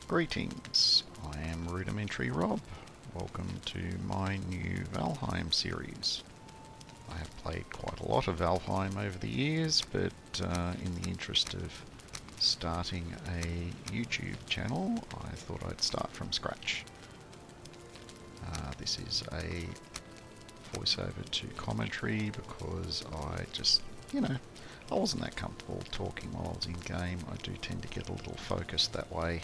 Greetings, I am Rudimentary Rob. Welcome to my new Valheim series. I have played quite a lot of Valheim over the years, but in the interest of starting a YouTube channel, I thought I'd start from scratch. This is a voiceover to commentary because I just, I wasn't that comfortable talking while I was in game. I do tend to get a little focused that way.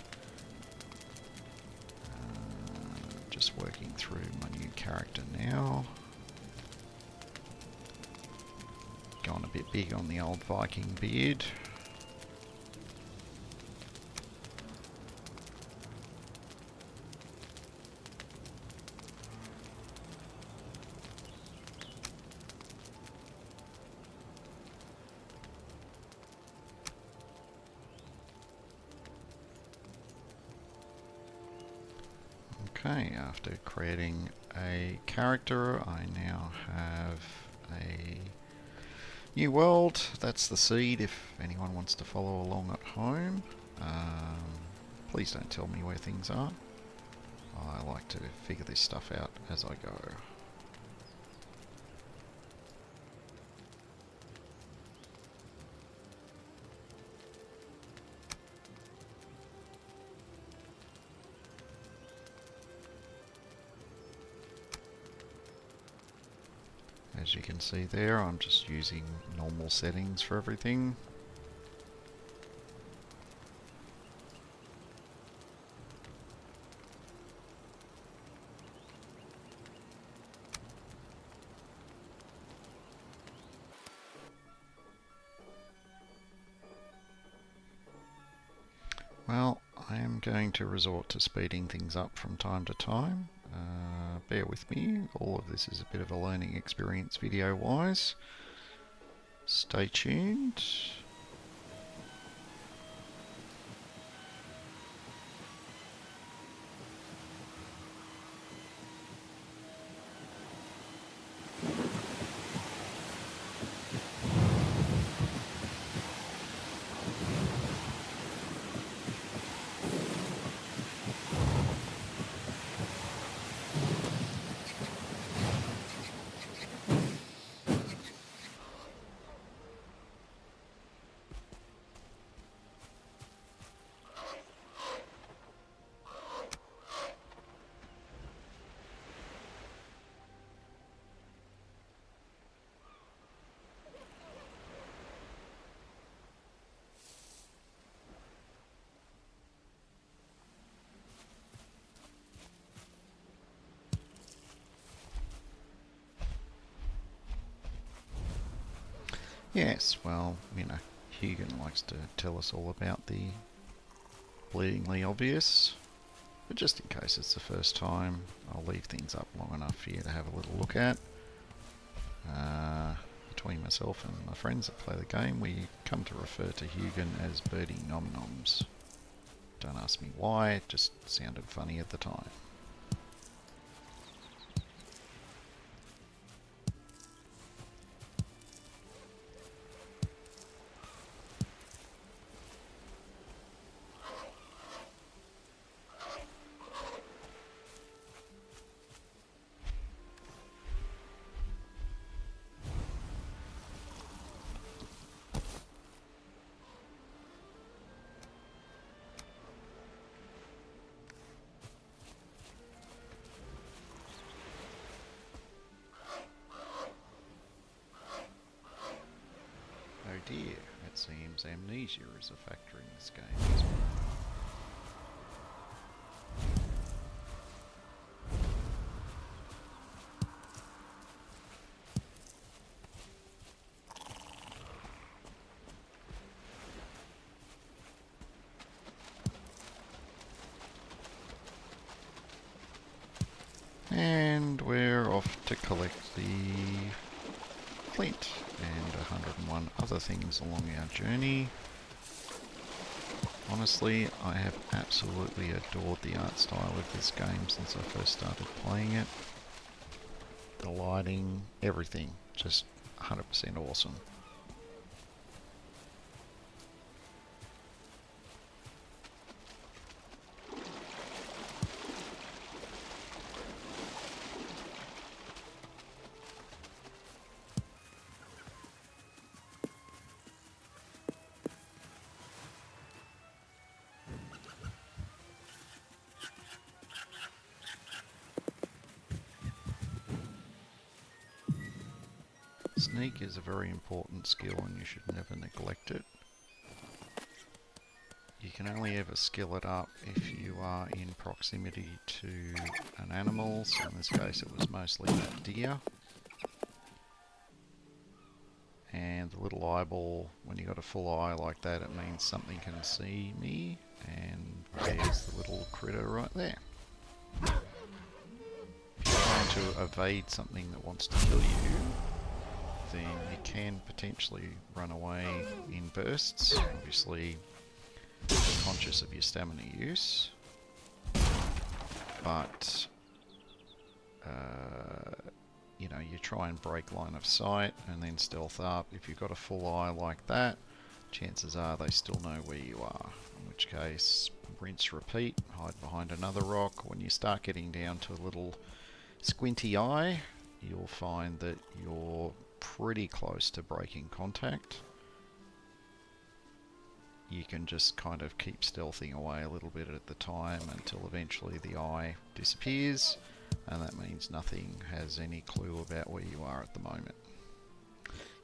Just working through my new character now. Gone a bit big on the old Viking beard. Okay, after creating a character, I now have a new world. That's the seed if anyone wants to follow along at home. Please don't tell me where things are. I like to figure this stuff out as I go. As you can see there, I'm just using normal settings for everything. Well, I am going to resort to speeding things up from time to time. Bear with me, all of this is a bit of a learning experience video-wise. Stay tuned. Yes, well, Hugan likes to tell us all about the bleedingly obvious, but just in case it's the first time, I'll leave things up long enough for you to have a little look at. Between myself and my friends that play the game, we come to refer to Hugan as Birdie Nom Noms. Don't ask me why, it just sounded funny at the time. Oh dear, it seems amnesia is a factor in this game as well. And we're off to collect the flint and 101 other things along our journey. Honestly, I have absolutely adored the art style of this game since I first started playing it. The lighting, everything, just 100% awesome. Sneak is a very important skill and you should never neglect it. You can only ever skill it up if you are in proximity to an animal, so in this case it was mostly that deer. And the little eyeball, when you got a full eye like that, it means something can see me, and there's the little critter right there. If you're trying to evade something that wants to kill you, then you can potentially run away in bursts. Obviously, be conscious of your stamina use, but you know, you try and break line of sight and then stealth up. If you've got a full eye like that, chances are they still know where you are, in which case rinse repeat, hide behind another rock. When you start getting down to a little squinty eye, you'll find that you're pretty close to breaking contact. You can just kind of keep stealthing away a little bit at the time until eventually the eye disappears, and that means nothing has any clue about where you are at the moment.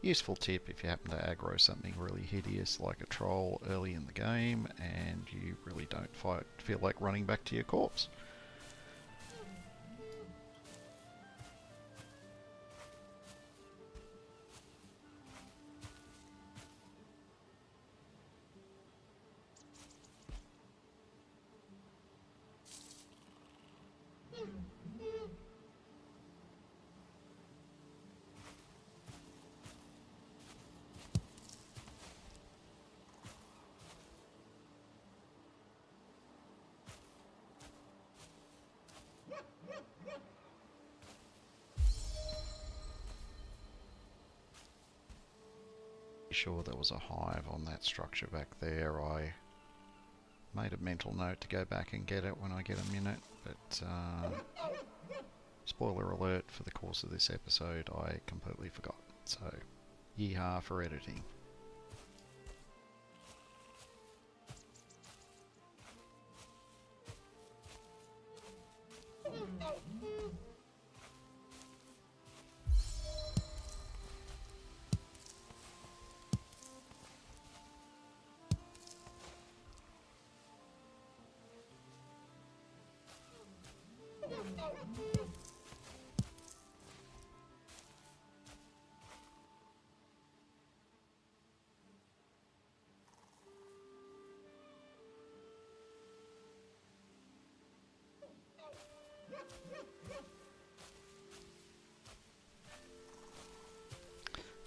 Useful tip if you happen to aggro something really hideous like a troll early in the game and you really don't feel like running back to your corpse. Sure there was a hive on that structure back there. I made a mental note to go back and get it when I get a minute, but spoiler alert, for the course of this episode I completely forgot, so yeehaw for editing.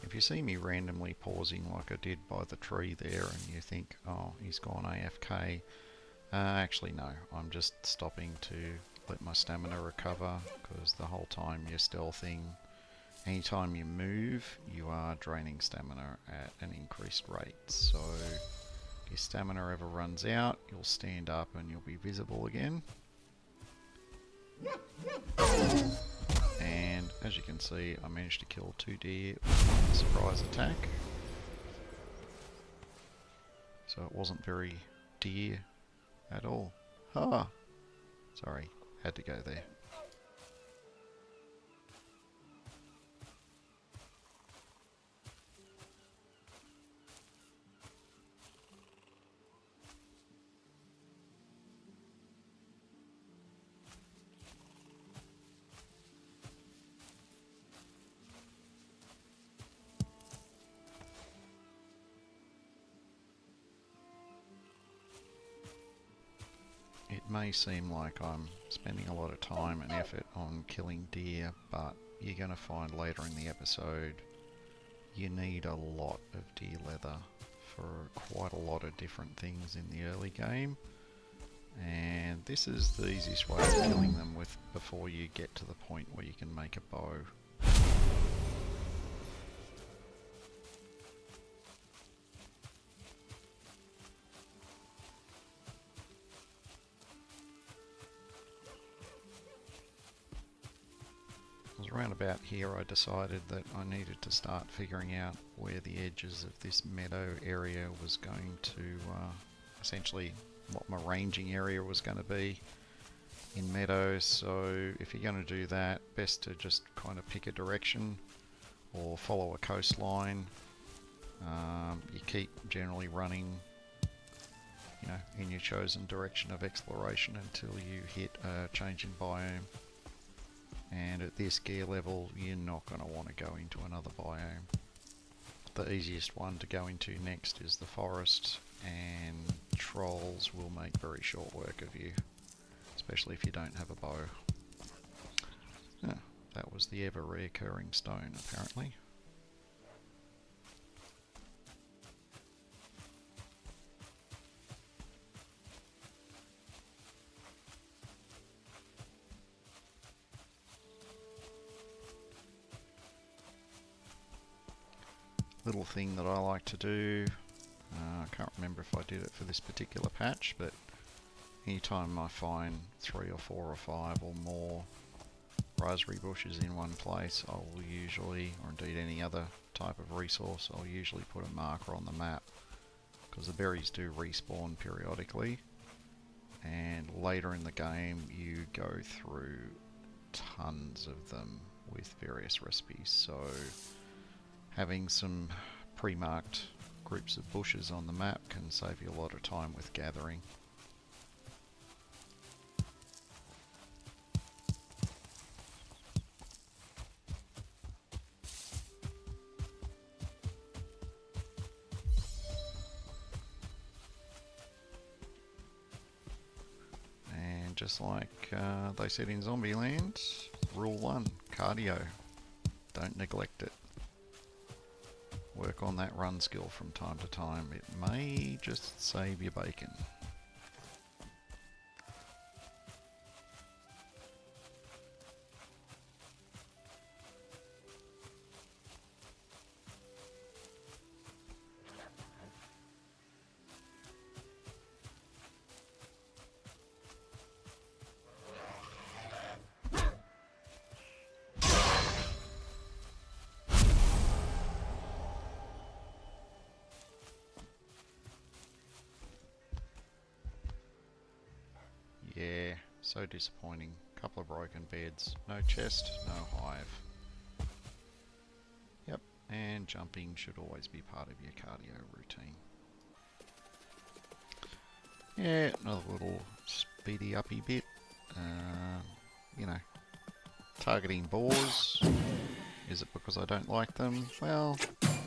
If you see me randomly pausing like I did by the tree there and you think, oh, he's gone AFK, actually no, I'm just stopping to let my stamina recover, because the whole time you're stealthing, anytime you move, you are draining stamina at an increased rate. So if your stamina ever runs out, you'll stand up and you'll be visible again. And as you can see, I managed to kill 2 deer with a surprise attack. So it wasn't very deer at all. Ah! Sorry, had to go there. It may seem like I'm spending a lot of time and effort on killing deer, but you're going to find later in the episode you need a lot of deer leather for quite a lot of different things in the early game, and this is the easiest way of killing them with before you get to the point where you can make a bow. Around about here I decided that I needed to start figuring out where the edges of this meadow area was going to, essentially what my ranging area was going to be in meadows. So if you're going to do that, best to just kind of pick a direction. or follow a coastline. You keep generally running, you know, in your chosen direction of exploration until you hit a change in biome. And at this gear level, you're not going to want to go into another biome. The easiest one to go into next is the forest, and trolls will make very short work of you, especially if you don't have a bow. That was the ever reoccurring stone, apparently. Little thing that I like to do, I can't remember if I did it for this particular patch, but anytime I find 3 or 4 or 5 or more raspberry bushes in one place, I will usually, or indeed any other type of resource, I'll usually put a marker on the map, because the berries do respawn periodically, and later in the game you go through tons of them with various recipes, so having some pre-marked groups of bushes on the map can save you a lot of time with gathering. And just like they said in Zombieland, rule 1, cardio. Don't neglect it. Work on that run skill from time to time. It may just save your bacon. Yeah, so disappointing. Couple of broken beds, no chest, no hive. Yep, and jumping should always be part of your cardio routine. Yeah, another little speedy uppy bit. You know, targeting boars. Is it because I don't like them? Well,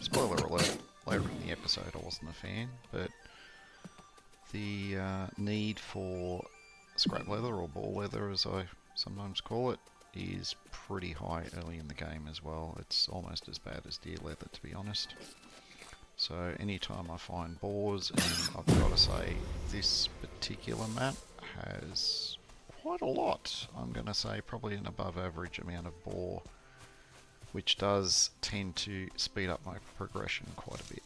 spoiler alert, later in the episode I wasn't a fan, but the need for scrap leather, or ball leather as I sometimes call it, is pretty high early in the game as well. It's almost as bad as deer leather, to be honest. So anytime I find boars, and I've got to say this particular map has quite a lot. I'm going to say probably an above average amount of boar, which does tend to speed up my progression quite a bit.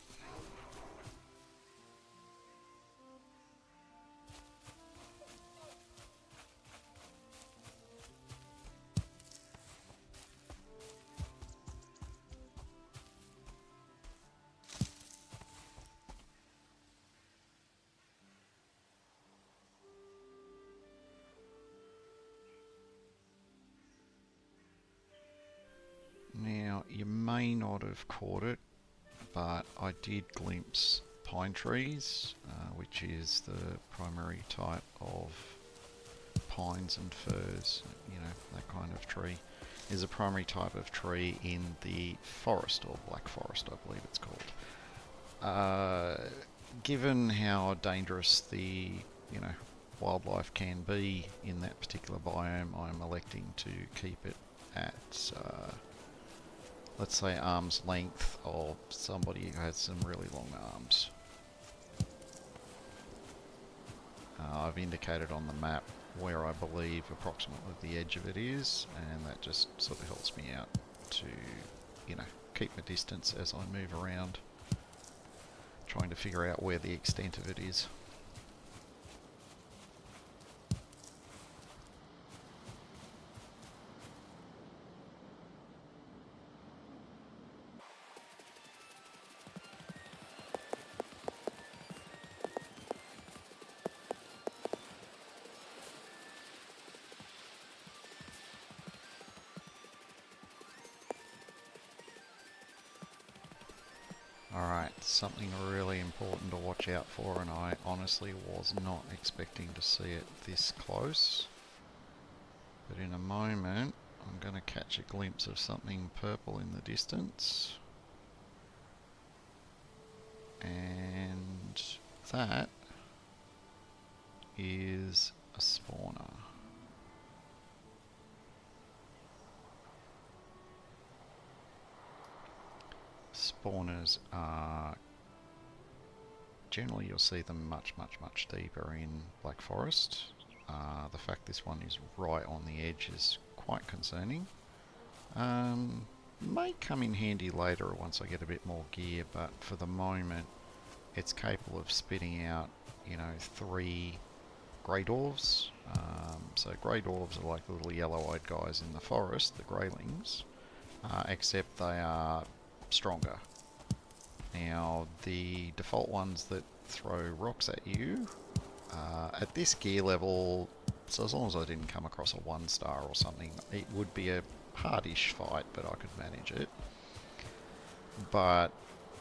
Now, you may not have caught it, but I did glimpse pine trees, which is the primary type of pines and firs, you know, that kind of tree, is a primary type of tree in the forest, or black forest I believe it's called. Given how dangerous the, you know, wildlife can be in that particular biome, I'm electing to keep it at let's say arm's length of somebody who has some really long arms. I've indicated on the map where I believe approximately the edge of it is, and that just sort of helps me out to, you know, keep my distance as I move around, trying to figure out where the extent of it is. Alright, something really important to watch out for, and I honestly was not expecting to see it this close. But in a moment, I'm going to catch a glimpse of something purple in the distance. And that is a spawner. Spawners are generally, you'll see them much deeper in Black Forest. The fact this one is right on the edge is quite concerning. May come in handy later once I get a bit more gear, but for the moment it's capable of spitting out, you know, 3 grey dwarves. So grey dwarves are like the little yellow-eyed guys in the forest, the greylings, except they are stronger. Now, the default ones that throw rocks at you, at this gear level, so as long as I didn't come across a 1-star or something, it would be a hardish fight, but I could manage it. But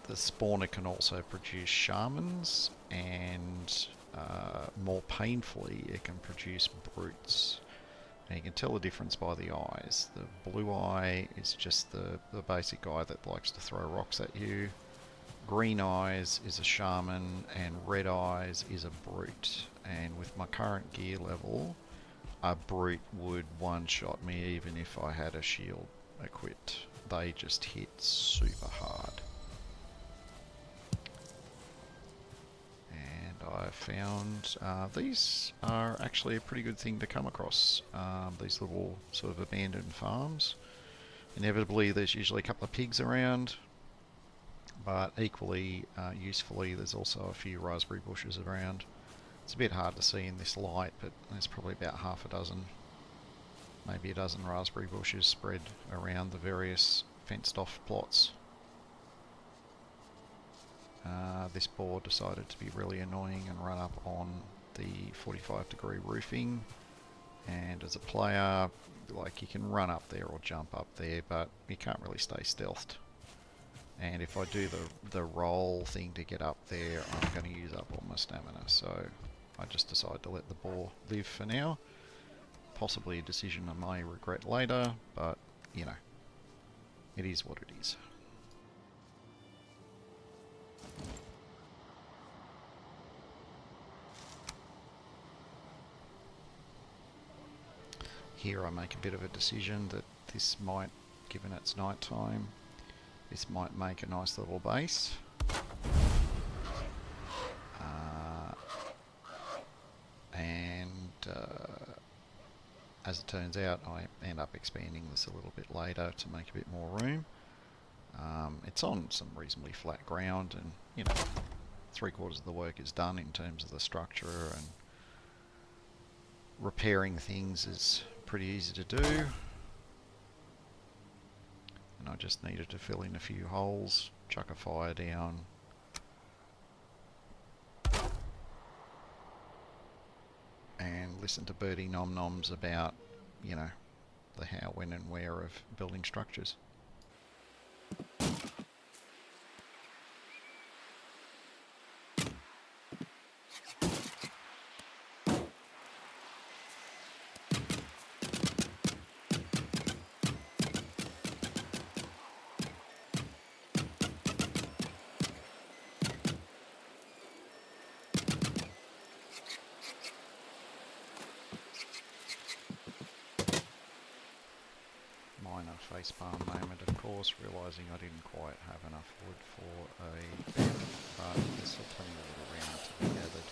the spawner can also produce shamans, and more painfully, it can produce brutes. And you can tell the difference by the eyes. The blue eye is just the basic guy that likes to throw rocks at you. Green eyes is a shaman, and red eyes is a brute. And with my current gear level, a brute would one-shot me even if I had a shield equipped. They just hit super hard. And I found these are actually a pretty good thing to come across. These little sort of abandoned farms. Inevitably there's usually a couple of pigs around, but equally usefully there's also a few raspberry bushes around. It's a bit hard to see in this light, but there's probably about half a dozen, maybe a dozen raspberry bushes spread around the various fenced off plots. This boar decided to be really annoying and run up on the 45-degree roofing, and as a player, like, you can run up there or jump up there, but you can't really stay stealthed. And if I do the roll thing to get up there, I'm going to use up all my stamina, so I just decided to let the boar live for now. Possibly a decision I may regret later, but, you know, it is what it is. Here I make a bit of a decision that this might, given it's night time, this might make a nice little base. As it turns out, I end up expanding this a little bit later to make a bit more room. It's on some reasonably flat ground, and, you know, 3/4 of the work is done in terms of the structure, and repairing things is pretty easy to do. And I just needed to fill in a few holes, chuck a fire down, and listen to birdie nom-noms about, you know, the how, when and where of building structures. Minor facepalm moment, of course, realising I didn't quite have enough wood for a bed, but there's still plenty of wood around to be gathered.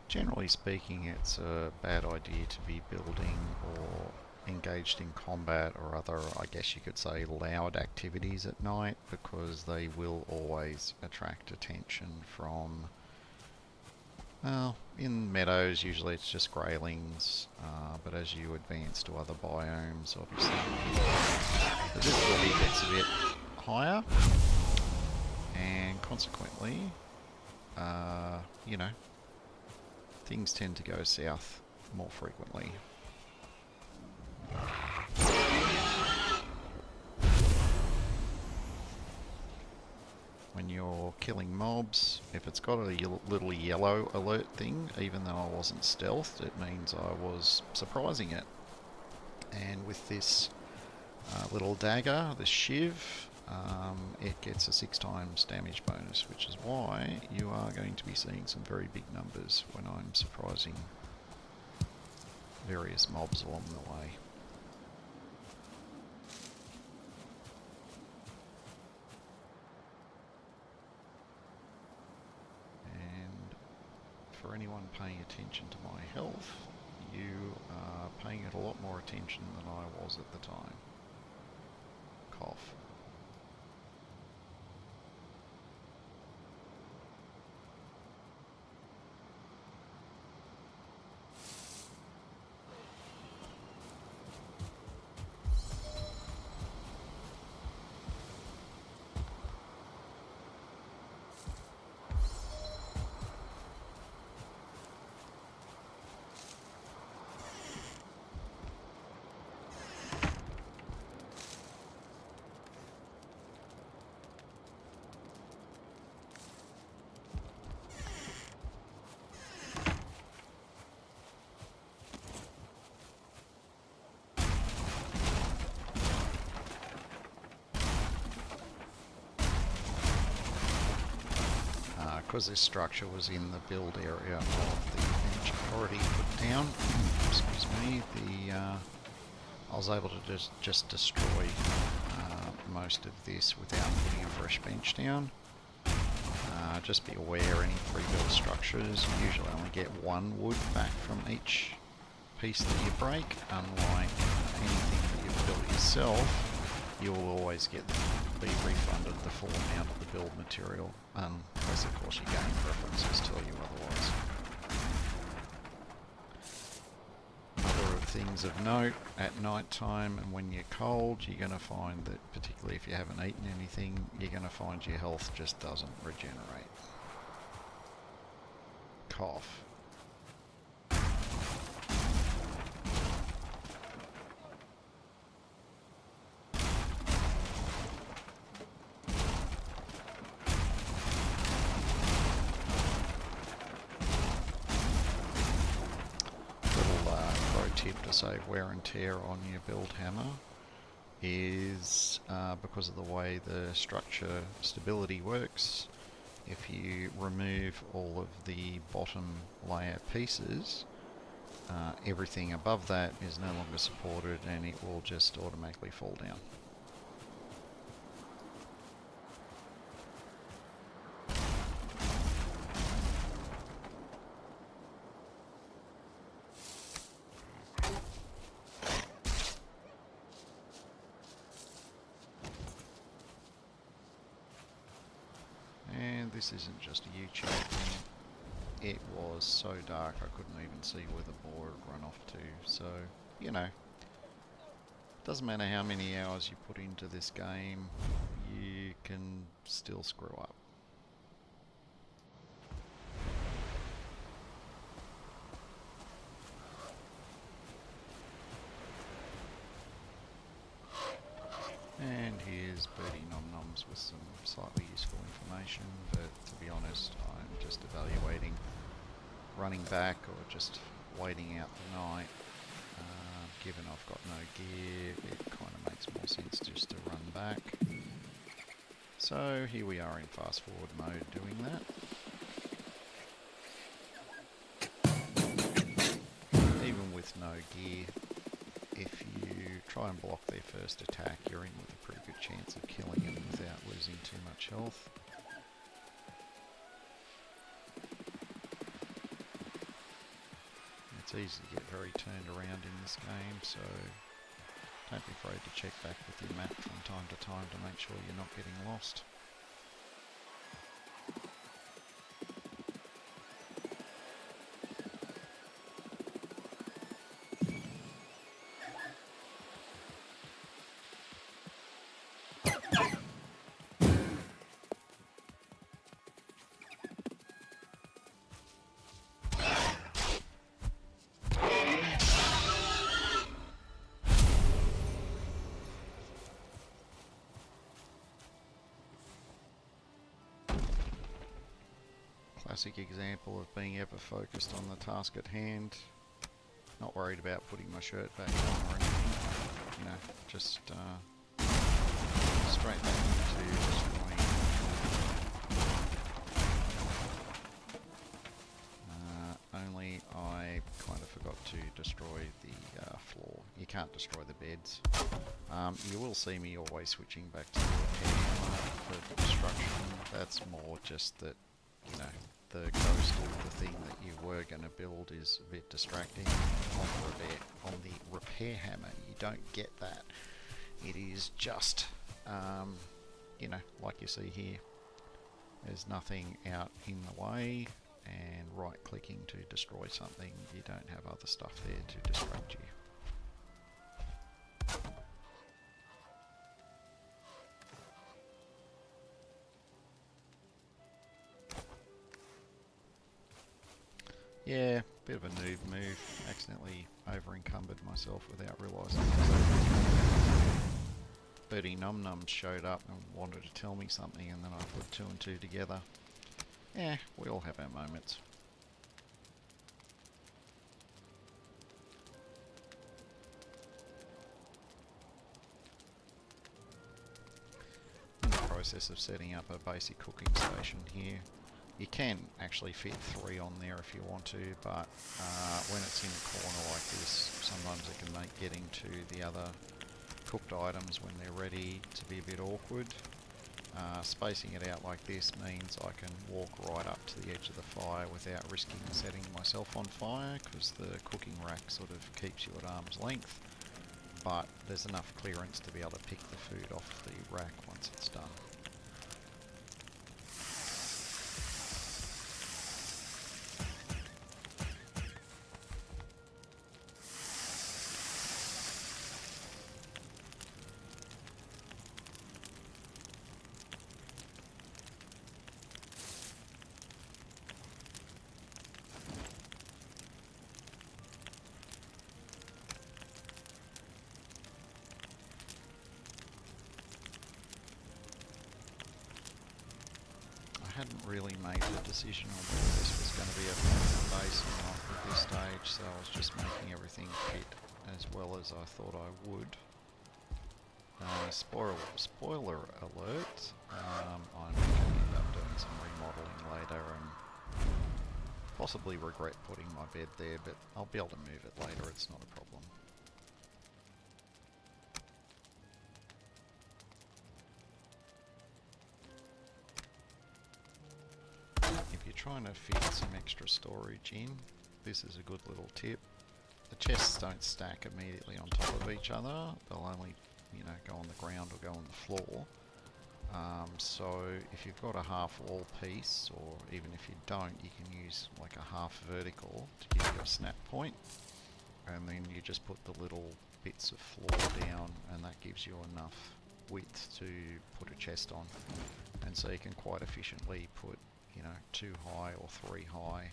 Generally speaking, it's a bad idea to be building or engaged in combat or other, I guess you could say, loud activities at night, because they will always attract attention from Well, in meadows usually it's just greylings, but as you advance to other biomes, obviously the difficulty gets a bit higher, and consequently, you know, things tend to go south more frequently. When you're killing mobs, if it's got a little yellow alert thing, even though I wasn't stealthed, it means I was surprising it. And with this little dagger, the shiv, it gets a 6 times damage bonus, which is why you are going to be seeing some very big numbers when I'm surprising various mobs along the way. And for anyone paying attention to my health, you are paying it a lot more attention than I was at the time. Cough. Because this structure was in the build area of the bench already put down, excuse me, I was able to just destroy most of this without putting a fresh bench down. Just be aware, any pre-built structures, you usually only get 1 wood back from each piece that you break, unlike anything that you've built yourself. You'll always be refunded the full amount of the build material, unless of course your game preferences tell you otherwise. Other things of note, at night time and when you're cold, you're going to find that, particularly if you haven't eaten anything, you're going to find your health just doesn't regenerate. Cough. Tip to save wear and tear on your build hammer is because of the way the structure stability works. If you remove all of the bottom layer pieces, everything above that is no longer supported and it will just automatically fall down. This isn't just a YouTube thing. It was so dark I couldn't even see where the boar had run off to, so, you know, doesn't matter how many hours you put into this game, you can still screw up. And here's Birdie Nom Noms with some slightly useful information, but to be honest, I'm just evaluating running back or just waiting out the night. Given I've got no gear, it kind of makes more sense just to run back. So here we are in fast forward mode doing that. Even with no gear, if you try and block their first attack, you're in with a pretty good chance of killing them without losing too much health. It's easy to get very turned around in this game, so don't be afraid to check back with your map from time to time to make sure you're not getting lost. classic example of being ever focused on the task at hand. Not worried about putting my shirt back on or anything. You know, just straight back into destroying. Only I kind of forgot to destroy the floor. You can't destroy the beds. You will see me always switching back to the repair for destruction. That's more just that, you know, the ghost of the thing that you were going to build is a bit distracting. On the repair hammer, you don't get that. It is just, you know, like you see here. There's nothing out in the way, and right clicking to destroy something, you don't have other stuff there to distract you. Yeah, bit of a noob move. Accidentally over encumbered myself without realising it was over. Birdie Num Num showed up and wanted to tell me something, and then I put two and two together. Yeah, we all have our moments. In the process of setting up a basic cooking station here. You can actually fit 3 on there if you want to, but when it's in a corner like this, sometimes it can make getting to the other cooked items when they're ready to be a bit awkward. Spacing it out like this means I can walk right up to the edge of the fire without risking setting myself on fire, because the cooking rack sort of keeps you at arm's length, but there's enough clearance to be able to pick the food off the rack once it's done. I hadn't really made the decision on whether this was going to be a permanent base or not at this stage, so I was just making everything fit as well as I thought I would. Spoiler alert, I'm going to end up doing some remodelling later and possibly regret putting my bed there, but I'll be able to move it later, it's not a problem. If you're trying to fit some extra storage in, this is a good little tip. The chests don't stack immediately on top of each other, they'll only, you know, go on the ground or go on the floor. So if you've got a half wall piece, or even if you don't, you can use like a half vertical to give you a snap point, and then you just put the little bits of floor down, and that gives you enough width to put a chest on. And so you can quite efficiently put, you know, 2 high or 3 high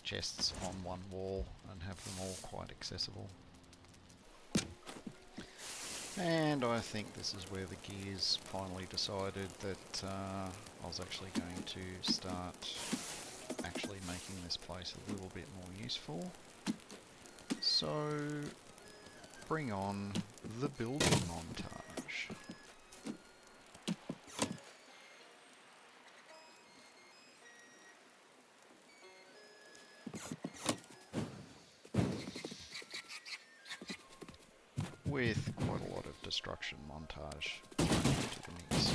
chests on one wall and have them all quite accessible. And I think this is where the gears finally decided that I was actually going to start actually making this place a little bit more useful. So bring on the building montage. With quite a lot of destruction montage to the mix.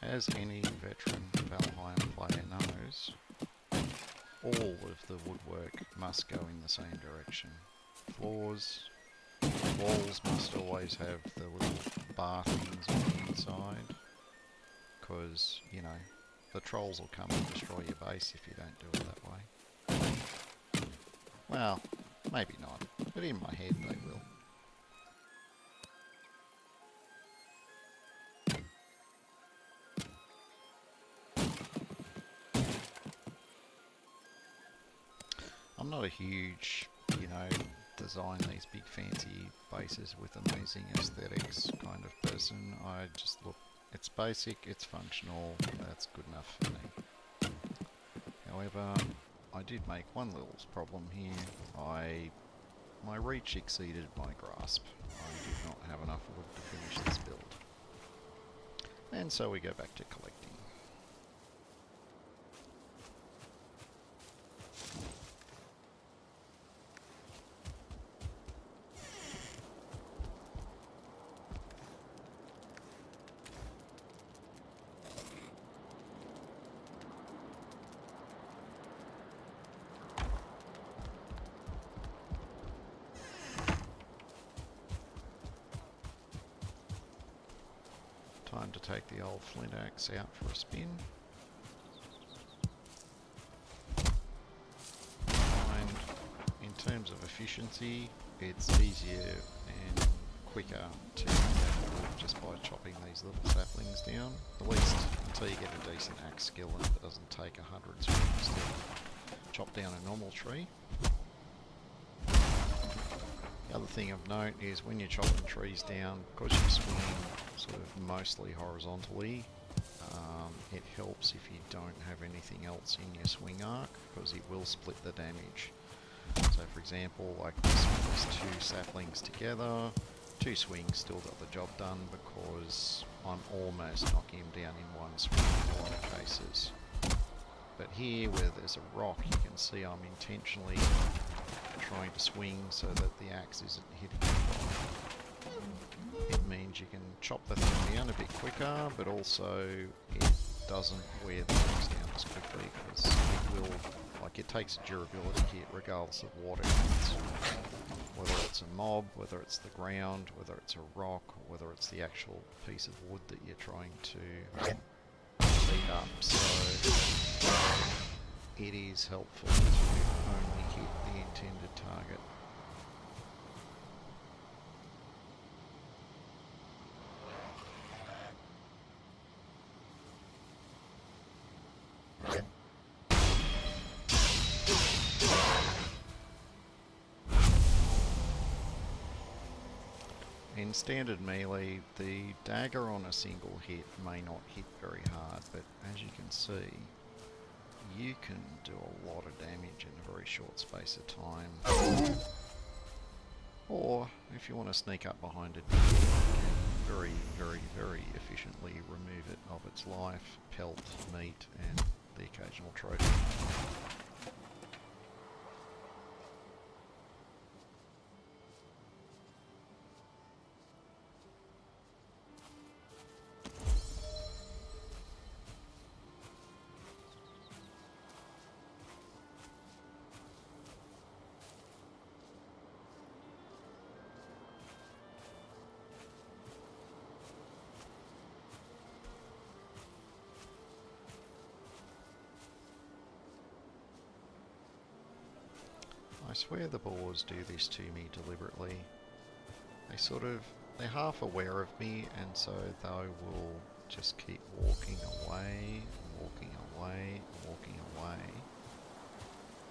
As any veteran Valheim player knows, all of the woodwork must go in the same direction. Floors, Walls must always have the little bar things on the inside, because, you know, the trolls will come and destroy your base if you don't do it that way. Well, maybe not, but in my head they will. I'm not a huge, you know, design these big fancy bases with amazing aesthetics kind of person. I just look, it's basic, it's functional, that's good enough for me. However, I did make one little problem here. My reach exceeded my grasp. I did not have enough wood to finish this build. And so we go back to collecting. Time to take the old flint axe out for a spin. And in terms of efficiency, it's easier and quicker to get wood just by chopping these little saplings down. At least until you get a decent axe skill and it doesn't take 100 swings to chop down a normal tree. The other thing of note is when you're chopping trees down, because you're swinging sort of mostly horizontally, it helps if you don't have anything else in your swing arc, because it will split the damage. So for example, like this one, there's two saplings together, two swings still got the job done because I'm almost knocking him down in one swing in a lot of cases. But here, where there's a rock, you can see I'm intentionally trying to swing so that the axe isn't hitting the rock. It means you can chop the thing down a bit quicker, but also it doesn't wear the axe down as quickly, because it will, like, it takes a durability hit regardless of what it is. Whether it's a mob, whether it's the ground, whether it's a rock, whether it's the actual piece of wood that you're trying to beat up. So it is helpful to only hit the intended target. In standard melee, the dagger on a single hit may not hit very hard, but as you can see, you can do a lot of damage in a very short space of time. Or, if you want to sneak up behind it, you can very, very, very efficiently remove it of its life, pelt, meat, and the occasional trophy. I swear the boars do this to me deliberately. They're half aware of me, and so they will just keep walking away, walking away, walking away.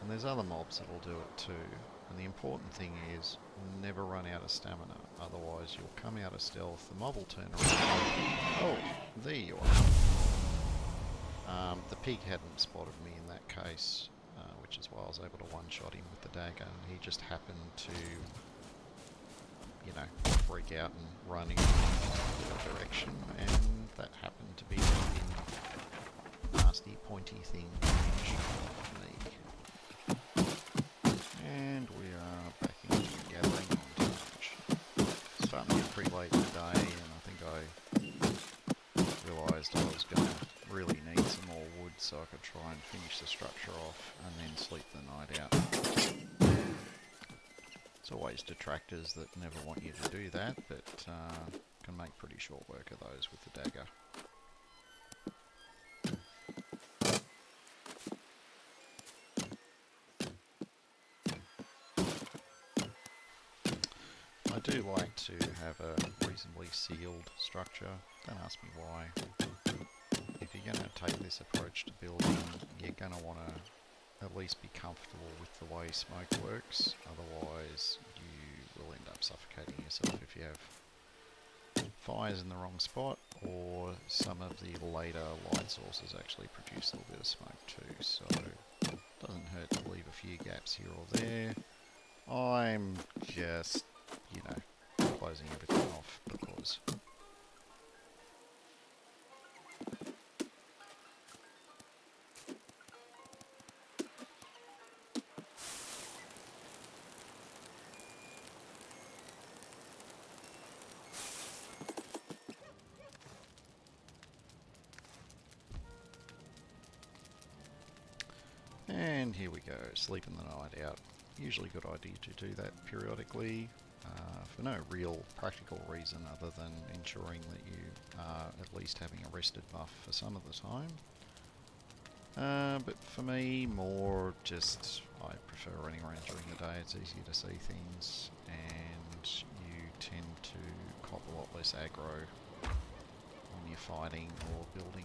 And there's other mobs that'll do it too. And the important thing is, never run out of stamina, otherwise you'll come out of stealth, the mob will turn around. Oh, there you are. The pig hadn't spotted me in that case, which is why I was able to one-shot him with the dagger, and he just happened to, you know, freak out and run in the direction, and that happened to be in nasty pointy thing me. And we are back into the gathering montage. It's starting to get pretty late in the day, and I think I realised I was going to really need some more wood so I could try and finish the structure off and then sleep the night out. There's always detractors that never want you to do that, but can make pretty short work of those with the dagger. I do like to have a reasonably sealed structure. Don't ask me why. If you're going to take this approach to building, you're going to want to at least be comfortable with the way smoke works. Otherwise, you will end up suffocating yourself if you have fires in the wrong spot, or some of the later light sources actually produce a little bit of smoke too. So, it doesn't hurt to leave a few gaps here or there. I'm just, you know, closing everything off because... And here we go, sleeping the night out. Usually a good idea to do that periodically for no real practical reason other than ensuring that you are at least having a rested buff for some of the time. But for me, more just, I prefer running around during the day. It's easier to see things and you tend to cop a lot less aggro when you're fighting or building.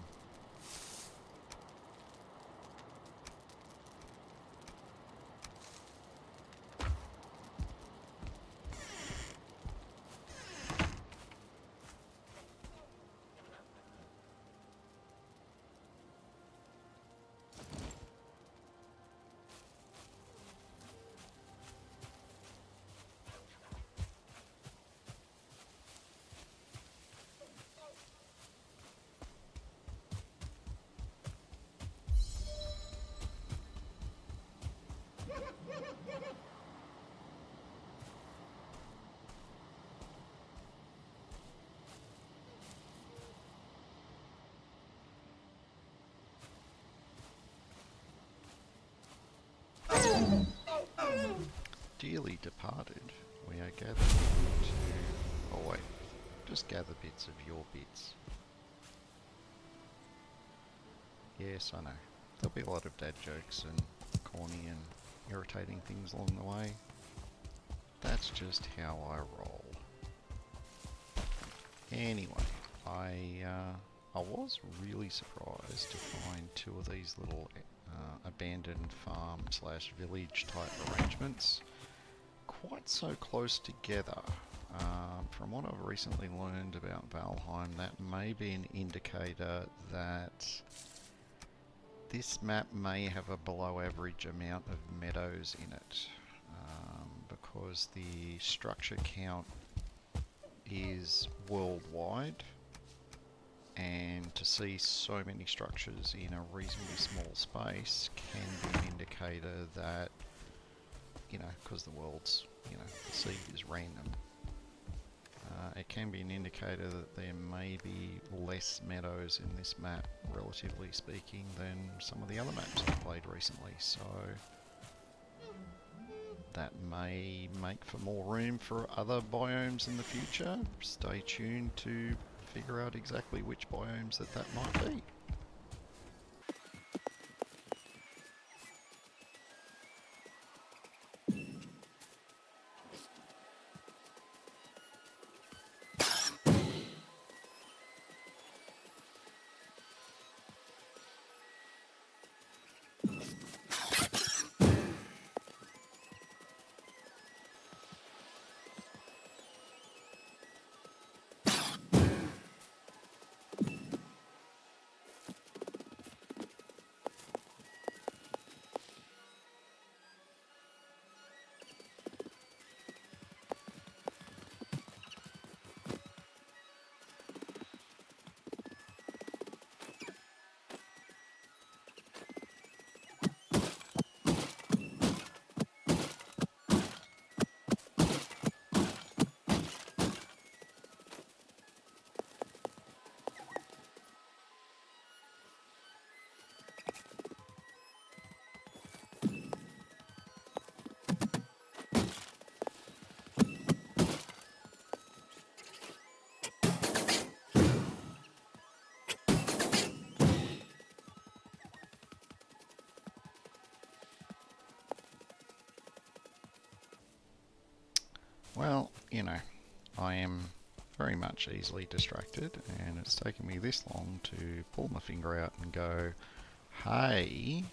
Dearly departed, we are gathered to... Oh wait, just gather bits of your bits. Yes, I know. There'll be a lot of dad jokes and corny and irritating things along the way. That's just how I roll. Anyway, I was really surprised to find two of these little abandoned farm slash village type arrangements quite so close together. From what I've recently learned about Valheim, that may be an indicator that this map may have a below average amount of meadows in it, because the structure count is worldwide, and to see so many structures in a reasonably small space can be an indicator that, you know, because the world's, you know, the seed is random, it can be an indicator that there may be less meadows in this map, relatively speaking, than some of the other maps I've played recently. So that may make for more room for other biomes in the future. Stay tuned to figure out exactly which biomes that might be. Well, you know, I am very much easily distracted, and it's taken me this long to pull my finger out and go, hey,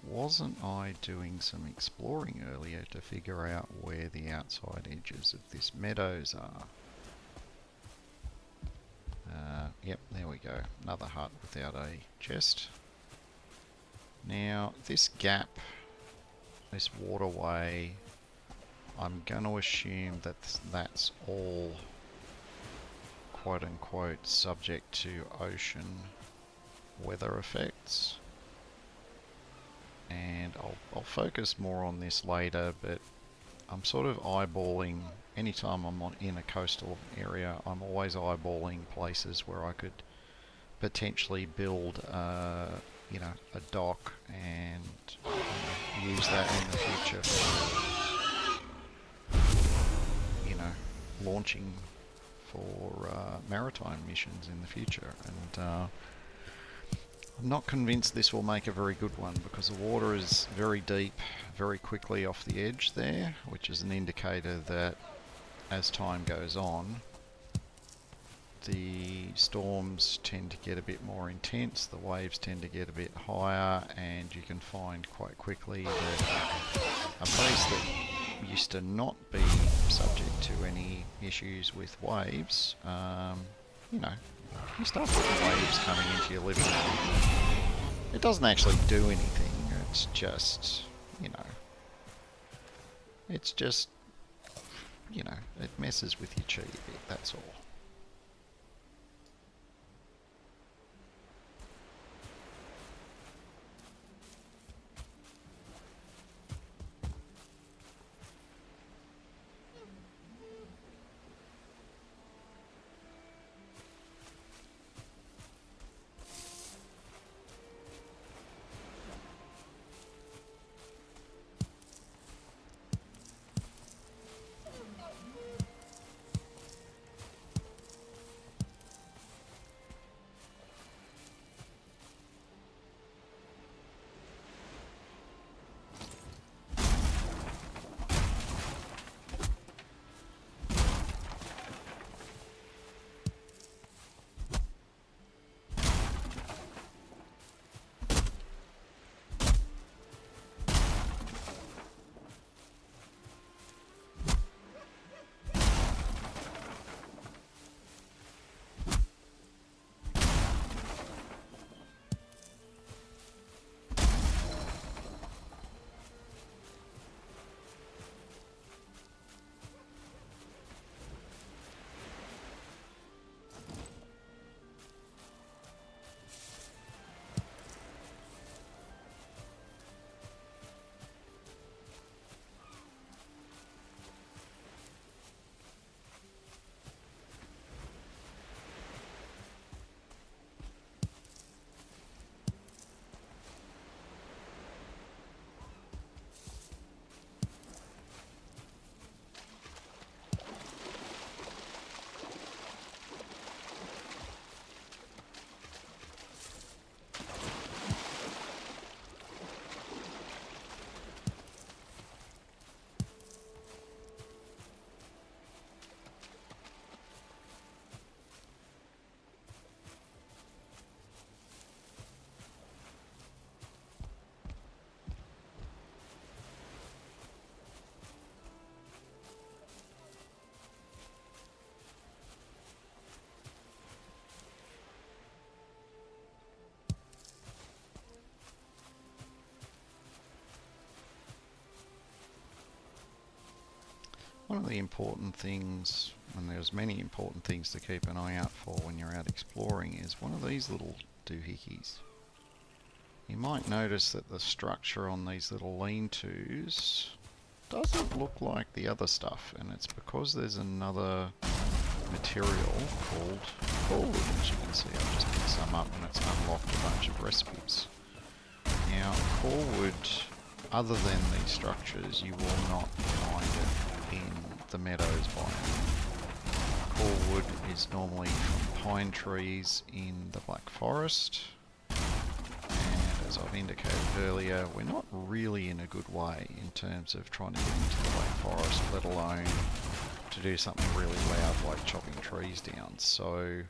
wasn't I doing some exploring earlier to figure out where the outside edges of this meadows are? Yep, there we go. Another hut without a chest. Now, this gap, this waterway, I'm going to assume that that's all quote-unquote subject to ocean weather effects. And I'll focus more on this later, but I'm sort of eyeballing, anytime I'm in a coastal area, I'm always eyeballing places where I could potentially build you know, a dock and use that in the future for, you know, launching for maritime missions in the future. And I'm not convinced this will make a very good one because the water is very deep very quickly off the edge there, which is an indicator that as time goes on, the storms tend to get a bit more intense, the waves tend to get a bit higher, and you can find quite quickly that a place that used to not be subject to any issues with waves, you know, you start getting waves coming into your living room. It doesn't actually do anything, it's just, you know, it's just, you know, it messes with your chi a bit, that's all. One of the important things, and there's many important things to keep an eye out for when you're out exploring, is one of these little doohickeys. You might notice that the structure on these little lean-tos doesn't look like the other stuff, and it's because there's another material called corewood. As you can see, I've just picked some up and it's unlocked a bunch of recipes. Now, corewood, other than these structures, you will not find it in the meadows biome. Corewood is normally from pine trees in the Black Forest, and as I've indicated earlier, we're not really in a good way in terms of trying to get into the Black Forest, let alone to do something really loud like chopping trees down. So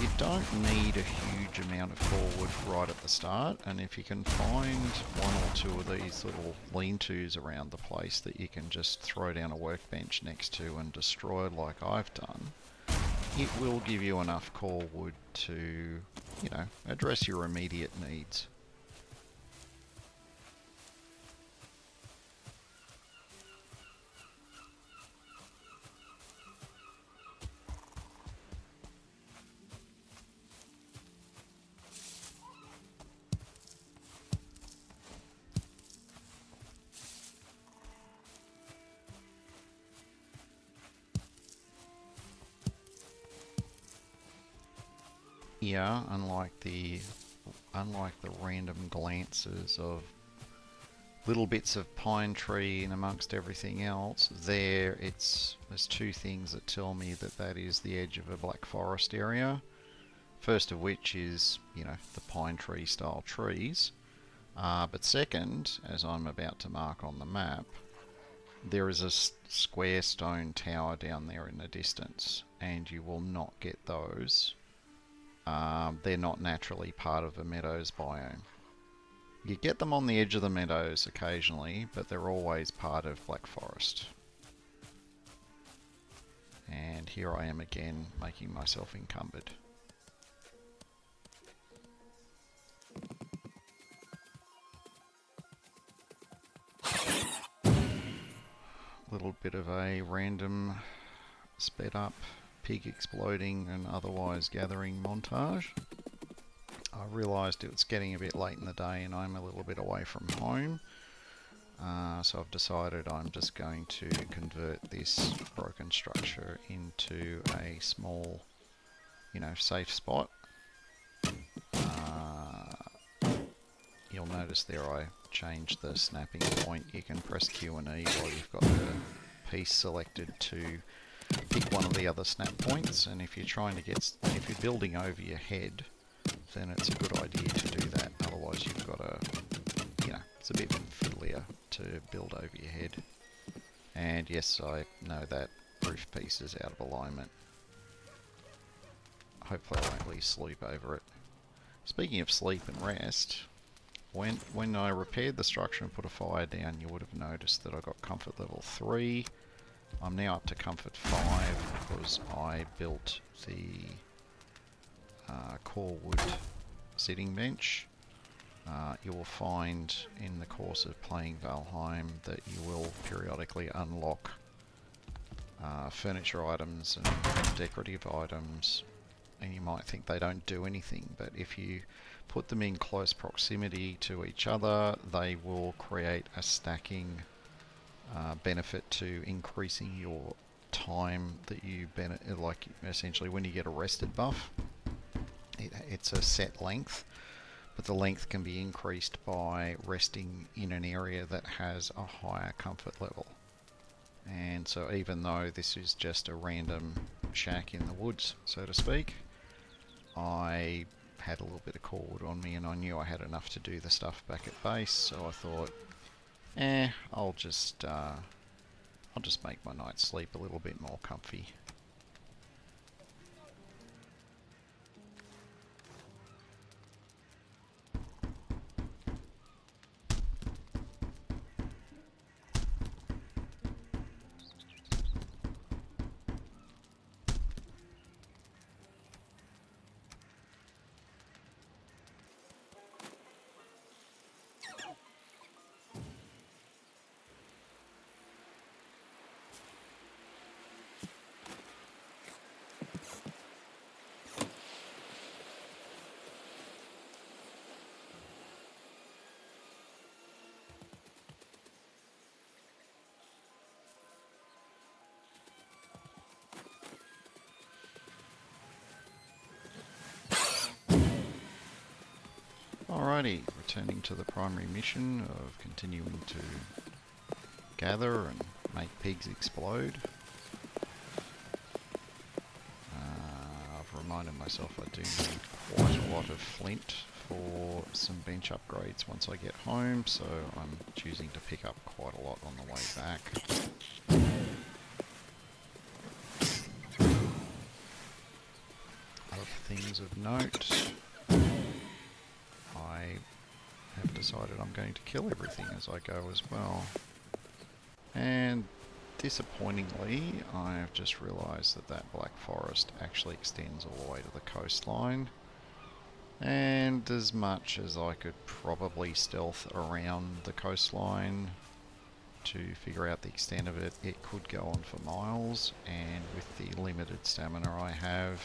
you don't need a huge amount of core wood right at the start, and if you can find one or two of these little lean-tos around the place that you can just throw down a workbench next to and destroy like I've done, it will give you enough core wood to, you know, address your immediate needs. Yeah, unlike the random glances of little bits of pine tree and amongst everything else, there's two things that tell me that that is the edge of a black forest area. First of which is, you know, the pine tree style trees. But second, as I'm about to mark on the map, there is a square stone tower down there in the distance, and you will not get those. They're not naturally part of the meadows biome. You get them on the edge of the meadows occasionally, but they're always part of Black Forest. And here I am again, making myself encumbered. Little bit of a random sped up pig exploding and otherwise gathering montage. I realised it was getting a bit late in the day and I'm a little bit away from home, so I've decided I'm just going to convert this broken structure into a small, you know, safe spot. You'll notice there I changed the snapping point. You can press Q and E while you've got the piece selected to pick one of the other snap points, and if you're if you're building over your head, then it's a good idea to do that. Otherwise you've got to, you know, it's a bit fiddlier to build over your head. And yes, I know that roof piece is out of alignment. Hopefully I won't lose sleep over it. Speaking of sleep and rest, when I repaired the structure and put a fire down, you would have noticed that I got comfort level 3. I'm now up to comfort 5 because I built the core wood sitting bench. You will find in the course of playing Valheim that you will periodically unlock furniture items and decorative items, and you might think they don't do anything, but if you put them in close proximity to each other, they will create a stacking benefit to increasing your time that you like essentially when you get a rested buff. It's a set length, but the length can be increased by resting in an area that has a higher comfort level. And so even though this is just a random shack in the woods, so to speak, I had a little bit of core wood on me and I knew I had enough to do the stuff back at base, so I thought, I'll just make my night's sleep a little bit more comfy. Alrighty, returning to the primary mission of continuing to gather and make pigs explode. I've reminded myself I do need quite a lot of flint for some bench upgrades once I get home, so I'm choosing to pick up quite a lot on the way back. things of note. I have decided I'm going to kill everything as I go as well. And disappointingly, I've just realised that that black forest actually extends all the way to the coastline. And as much as I could probably stealth around the coastline to figure out the extent of it, it could go on for miles, and with the limited stamina I have,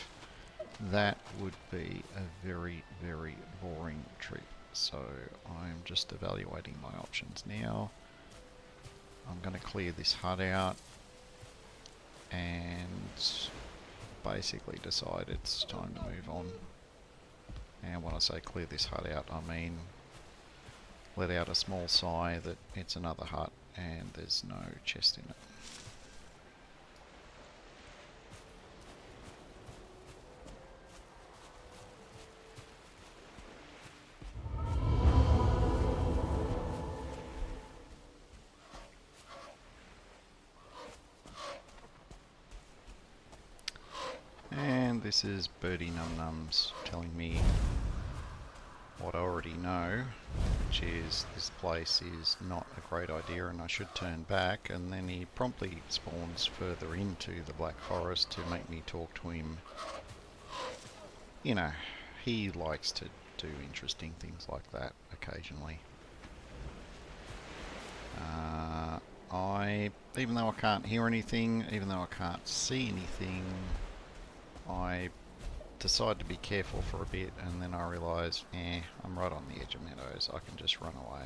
that would be a very, very boring trip. So I'm just evaluating my options now. I'm going to clear this hut out and basically decide it's time to move on. And when I say clear this hut out, I mean let out a small sigh that it's another hut and there's no chest in it. And this is Birdie Num Nums telling me what I already know, which is this place is not a great idea and I should turn back, and then he promptly spawns further into the Black Forest to make me talk to him. You know, he likes to do interesting things like that occasionally. Even though I can't hear anything, even though I can't see anything, I decide to be careful for a bit, and then I realise, I'm right on the edge of meadows, I can just run away.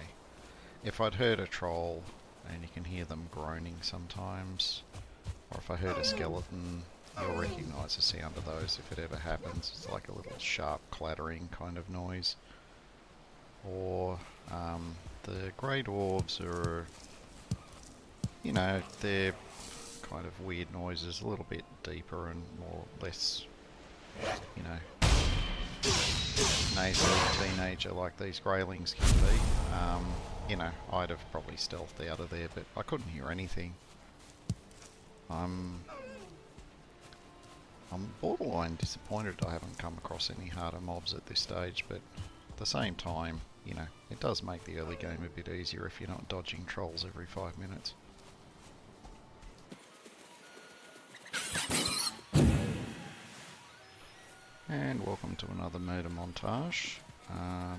If I'd heard a troll, and you can hear them groaning sometimes, or if I heard a skeleton, you'll recognise the sound of those if it ever happens. It's like a little sharp clattering kind of noise. Or the grey dwarves are, you know, they're kind of weird noises, a little bit deeper and more less, you know, nasally teenager like these greylings can be. You know, I'd have probably stealthed out of there, but I couldn't hear anything. I'm borderline disappointed I haven't come across any harder mobs at this stage, but at the same time, you know, it does make the early game a bit easier if you're not dodging trolls every 5 minutes. And welcome to another murder montage,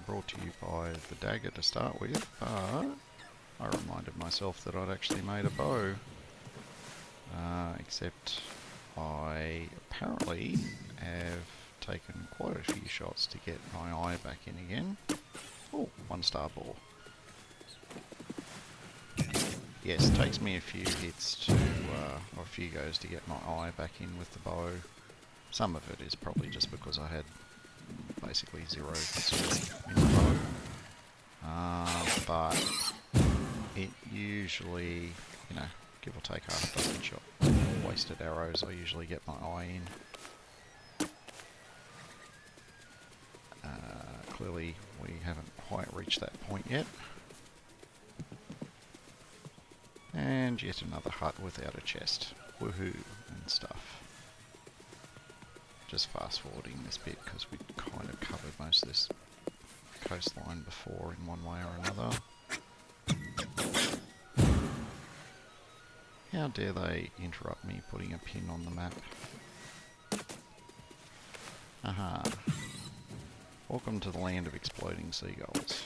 brought to you by the dagger to start with, but I reminded myself that I'd actually made a bow, except I apparently have taken quite a few shots to get my eye back in again. Oh, 1-star boar. Yes, it takes me a few hits to, or a few goes to get my eye back in with the bow. Some of it is probably just because I had basically 0 hits in the bow. But it usually, you know, give or take half a dozen shot wasted arrows, I usually get my eye in. Clearly we haven't quite reached that point yet. And yet another hut without a chest. Woohoo and stuff. Just fast forwarding this bit because we'd kind of covered most of this coastline before in one way or another. How dare they interrupt me putting a pin on the map? Aha. Welcome to the land of exploding seagulls.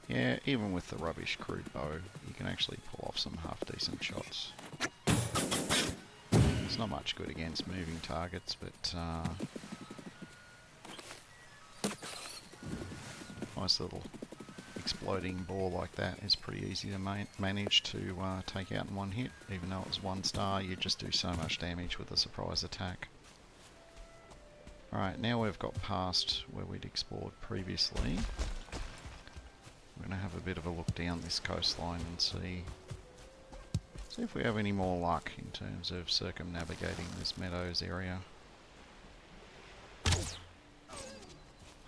Yeah, even with the rubbish crude bow, you can actually pull off some half-decent shots. It's not much good against moving targets, but nice little exploding ball like that is pretty easy to manage to take out in one hit. Even though it was 1 star, you just do so much damage with a surprise attack. Alright, now we've got past where we'd explored previously. We're going to have a bit of a look down this coastline and see if we have any more luck in terms of circumnavigating this meadows area.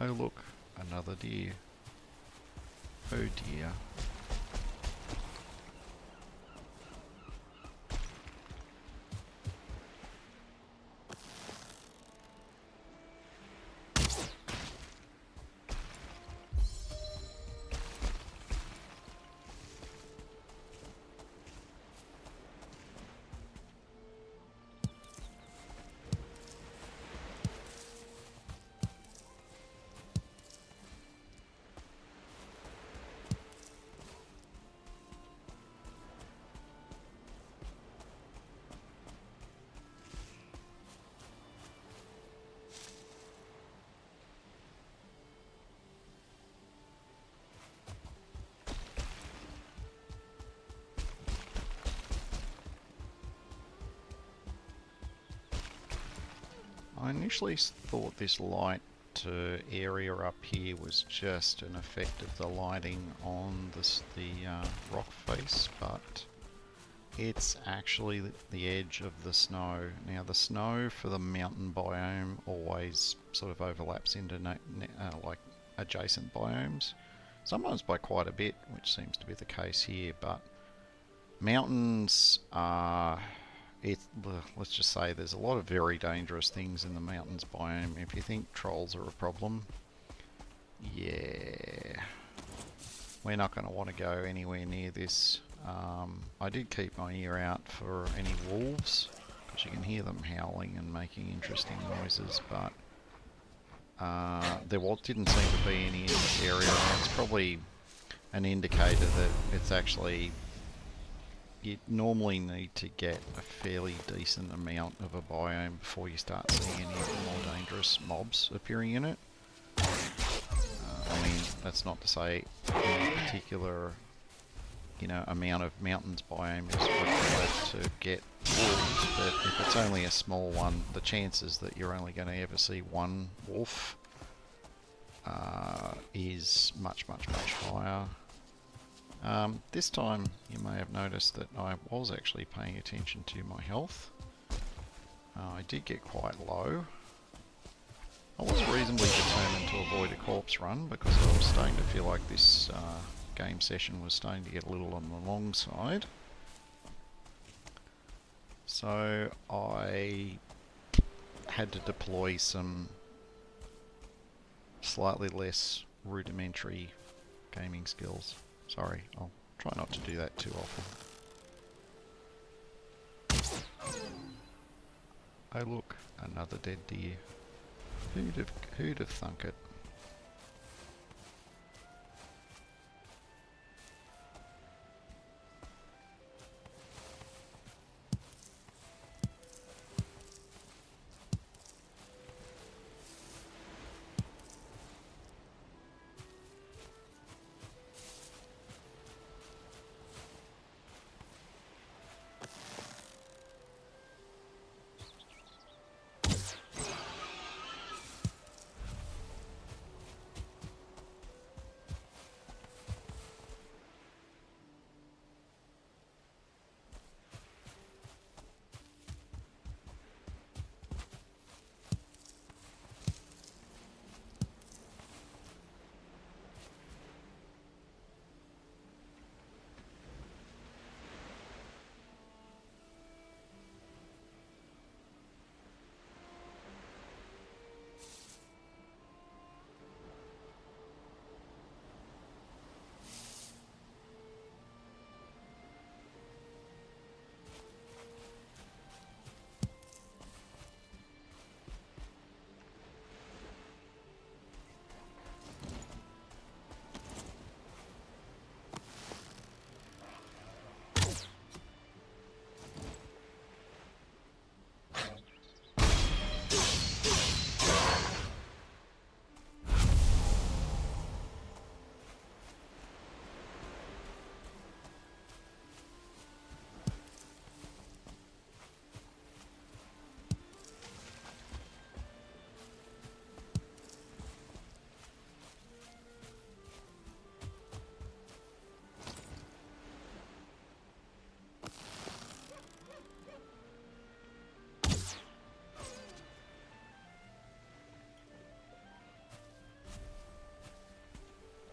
Oh look, another deer. Oh dear. I initially thought this light area up here was just an effect of the lighting on the rock face, but it's actually the edge of the snow. Now the snow for the mountain biome always sort of overlaps into like adjacent biomes, sometimes by quite a bit, which seems to be the case here, but mountains are, let's just say there's a lot of very dangerous things in the mountains biome. If you think trolls are a problem, yeah, we're not going to want to go anywhere near this. I did keep my ear out for any wolves, because you can hear them howling and making interesting noises, but there didn't seem to be any in this area, and it's probably an indicator that it's actually, you normally need to get a fairly decent amount of a biome before you start seeing any more dangerous mobs appearing in it. I mean, that's not to say any particular, amount of mountains biome is required to get wolves, but if it's only a small one, the chances that you're only going to ever see one wolf is much, much, much higher. This time you may have noticed that I was actually paying attention to my health. I did get quite low. I was reasonably determined to avoid a corpse run because I was starting to feel like this game session was starting to get a little on the long side. So I had to deploy some slightly less rudimentary gaming skills. Sorry, I'll try not to do that too often. Oh look, another dead deer. Who'd have thunk it?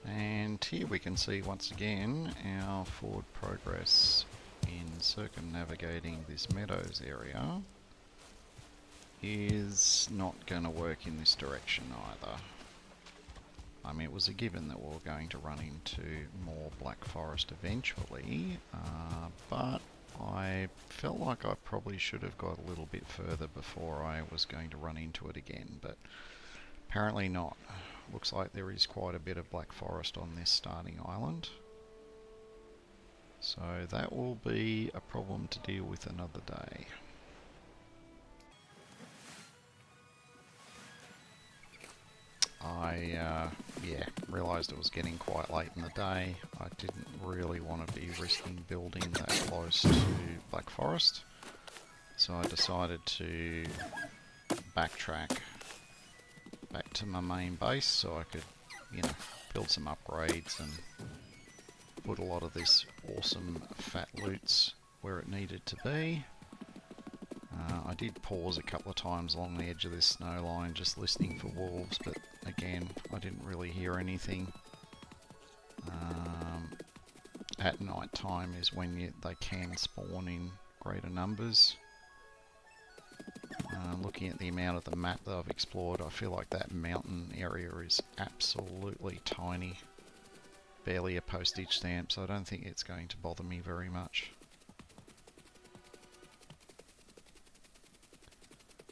And here we can see once again our forward progress in circumnavigating this meadows area is not going to work in this direction either. I mean, it was a given that we were going to run into more Black Forest eventually, but I felt like I probably should have got a little bit further before I was going to run into it again, but apparently not. Looks like there is quite a bit of Black Forest on this starting island. So that will be a problem to deal with another day. I realised it was getting quite late in the day. I didn't really want to be risking building that close to Black Forest, so I decided to backtrack back to my main base so I could, you know, build some upgrades and put a lot of this awesome fat loots where it needed to be. I did pause a couple of times along the edge of this snow line just listening for wolves, but again, I didn't really hear anything. At night time is when they can spawn in greater numbers. Looking at the amount of the map that I've explored, I feel like that mountain area is absolutely tiny. Barely a postage stamp, so I don't think it's going to bother me very much.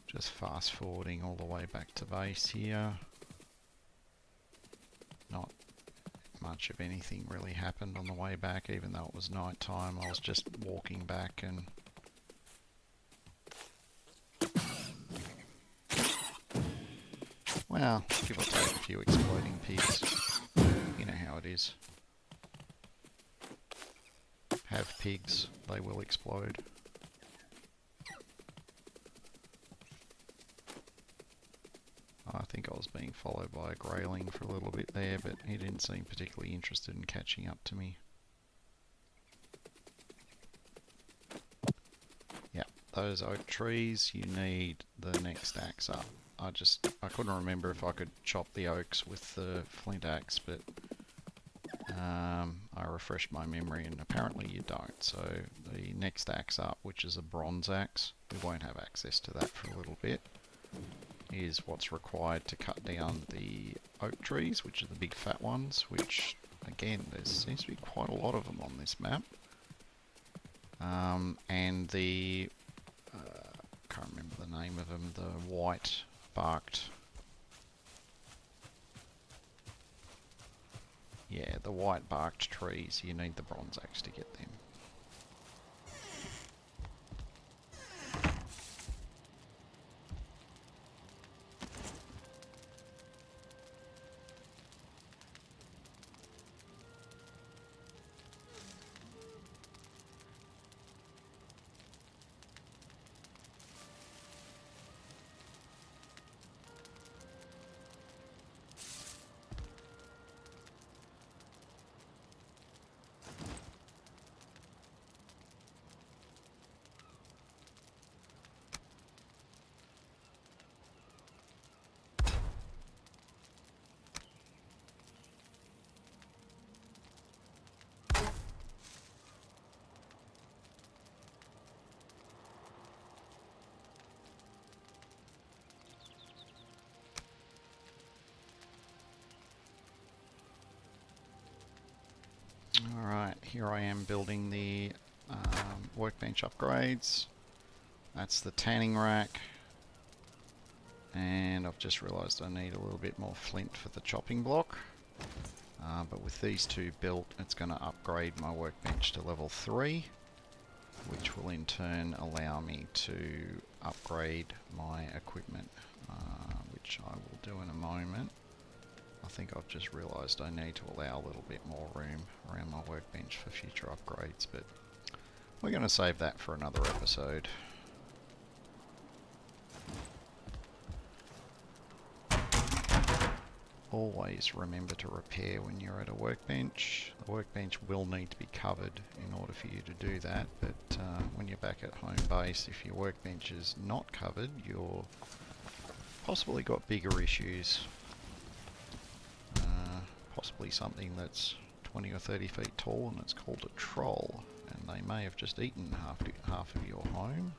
Just fast forwarding all the way back to base here. Not much of anything really happened on the way back, even though it was night time. I was just walking back and well, give or take a few exploding pigs. You know how it is. Have pigs, they will explode. I think I was being followed by a greyling for a little bit there, but he didn't seem particularly interested in catching up to me. Yep, those oak trees, you need the next axe up. I couldn't remember if I could chop the oaks with the flint axe, but I refreshed my memory and apparently you don't. So the next axe up, which is a bronze axe, we won't have access to that for a little bit, is what's required to cut down the oak trees, which are the big fat ones, which again, there seems to be quite a lot of them on this map. And the, can't remember the name of them, the white barked, yeah, the white barked trees, you need the bronze axe to get them. Alright, here I am building the workbench upgrades. That's the tanning rack. And I've just realised I need a little bit more flint for the chopping block. But with these two built, it's going to upgrade my workbench to level 3, which will in turn allow me to upgrade my equipment, which I will do in a moment. I think I've just realised I need to allow a little bit more room around my workbench for future upgrades, but we're going to save that for another episode. Always remember to repair when you're at a workbench. The workbench will need to be covered in order for you to do that, but when you're back at home base, if your workbench is not covered, you're possibly got bigger issues. Possibly something that's 20 or 30 feet tall and it's called a troll, and they may have just eaten half of your home,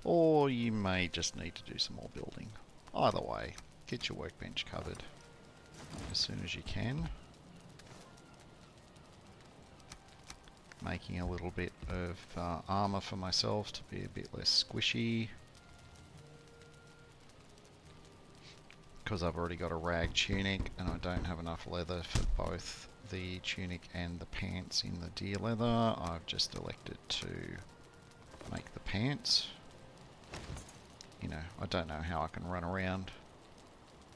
or you may just need to do some more building. Either way, get your workbench covered as soon as you can. Making a little bit of armour for myself to be a bit less squishy, because I've already got a rag tunic and I don't have enough leather for both the tunic and the pants in the deer leather. I've just elected to make the pants. You know, I don't know how I can run around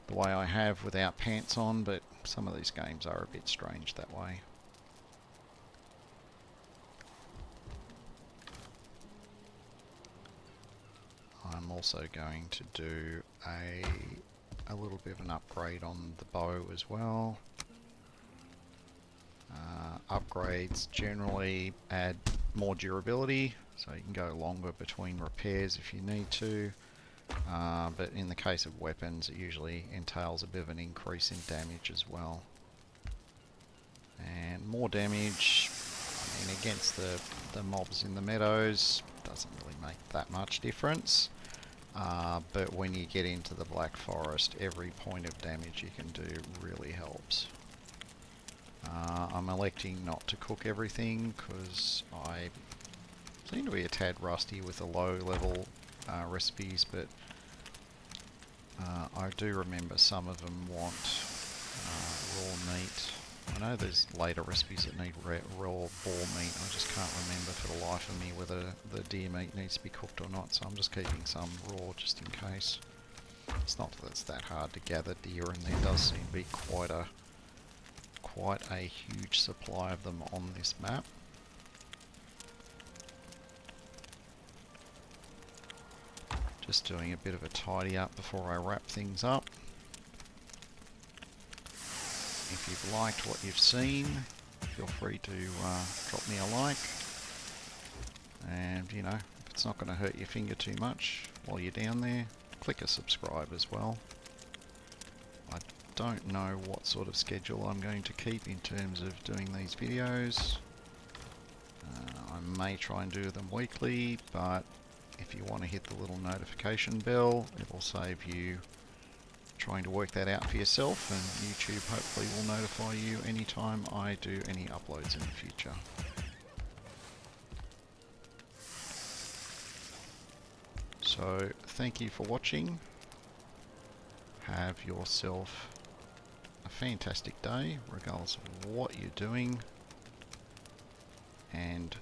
the way I have without pants on, but some of these games are a bit strange that way. I'm I'm also going to do a little bit of an upgrade on the bow as well. Upgrades generally add more durability, so you can go longer between repairs if you need to. But in the case of weapons, it usually entails a bit of an increase in damage as well. And more damage, I mean, against the mobs in the meadows, doesn't really make that much difference. But when you get into the Black Forest, every point of damage you can do really helps. I'm electing not to cook everything because I seem to be a tad rusty with the low level recipes, but I do remember some of them want raw meat. I know there's later recipes that need raw boar meat. I just can't remember for the life of me whether the deer meat needs to be cooked or not, so I'm just keeping some raw just in case. It's not that it's that hard to gather deer, and there does seem to be quite a huge supply of them on this map. Just doing a bit of a tidy up before I wrap things up. If you've liked what you've seen, feel free to drop me a like. And, you know, if it's not going to hurt your finger too much while you're down there, click a subscribe as well. I don't know what sort of schedule I'm going to keep in terms of doing these videos. I may try and do them weekly, but if you want to hit the little notification bell, it will save you trying to work that out for yourself, and YouTube hopefully will notify you anytime I do any uploads in the future. So thank you for watching. Have yourself a fantastic day regardless of what you're doing, and